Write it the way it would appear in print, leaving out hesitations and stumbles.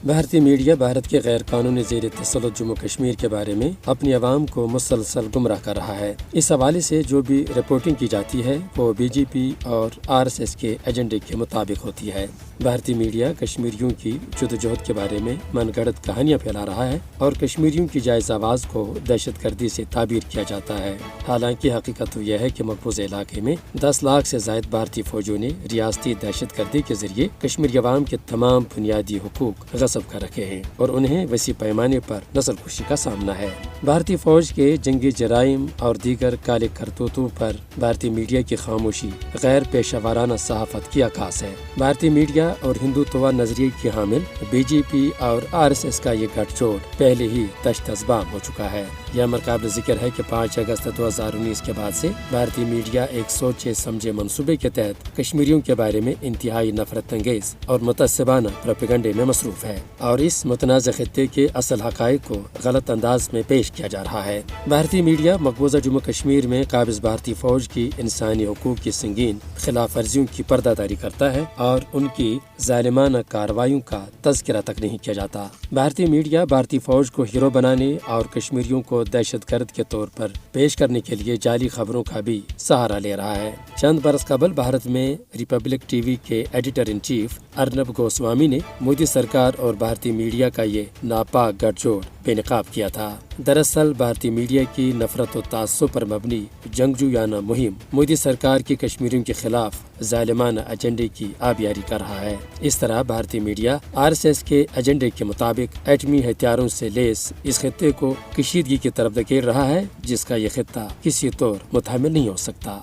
بھارتی میڈیا بھارت کے غیر قانونی زیر تسلط جموں کشمیر کے بارے میں اپنی عوام کو مسلسل گمراہ کر رہا ہے۔ اس حوالے سے جو بھی رپورٹنگ کی جاتی ہے وہ بی جے پی اور RSS کے ایجنڈے کے مطابق ہوتی ہے۔ بھارتی میڈیا کشمیریوں کی جدوجہد کے بارے میں من گھڑت کہانیاں پھیلا رہا ہے اور کشمیریوں کی جائز آواز کو دہشت گردی سے تعبیر کیا جاتا ہے۔ حالانکہ حقیقت تو یہ ہے کہ مقبوضہ علاقے میں 10 لاکھ سے زائد بھارتی فوجوں نے ریاستی دہشت گردی کے ذریعے کشمیری عوام کے تمام بنیادی حقوق غصب کر رکھے ہیں اور انہیں وسیع پیمانے پر نسل کشی کا سامنا ہے۔ بھارتی فوج کے جنگی جرائم اور دیگر کالے کرتوتوں پر بھارتی میڈیا کی خاموشی غیر پیشہ ورانہ صحافت کی عکاس ہے۔ بھارتی میڈیا اور ہندوتوا نظریے کی حامل بی جے پی اور RSS کا یہ گٹھ جوڑ پہلے ہی تشت ازبام ہو چکا ہے۔ یہ امر قابل ذکر ہے کہ 5 اگست 2019 کے بعد سے بھارتی میڈیا ایک سوچے سمجھے منصوبے کے تحت کشمیریوں کے بارے میں انتہائی نفرت انگیز اور متعصبانہ پروپیگنڈے میں مصروف ہے اور اس متنازع خطے کے اصل حقائق کو غلط انداز میں پیش کیا جا رہا ہے۔ بھارتی میڈیا مقبوضہ جموں کشمیر میں قابض بھارتی فوج کی انسانی حقوق کی سنگین خلاف ورزیوں کی پردہ داری کرتا ہے اور ان کی ظالمانہ کارروائیوں کا تذکرہ تک نہیں کیا جاتا۔ بھارتی میڈیا بھارتی فوج کو ہیرو بنانے اور کشمیریوں کو دہشت گرد کے طور پر پیش کرنے کے لیے جعلی خبروں کا بھی سہارا لے رہا ہے۔ چند برس قبل بھارت میں ریپبلک ٹی وی کے editor in chief Arnab Goswami نے مودی سرکار اور بھارتی میڈیا کا یہ ناپاک گٹھ جوڑ بے نقاب کیا تھا۔ دراصل بھارتی میڈیا کی نفرت و تعصب پر مبنی جنگجویانہ مہم مودی سرکار کی کشمیریوں کے خلاف ظالمانہ ایجنڈے کی آبیاری کر رہا ہے۔ اس طرح بھارتی میڈیا RSS کے ایجنڈے کے مطابق ایٹمی ہتھیاروں سے لیس اس خطے کو کشیدگی کی طرف دھکیل رہا ہے جس کا یہ خطہ کسی طور متحمل نہیں ہو سکتا۔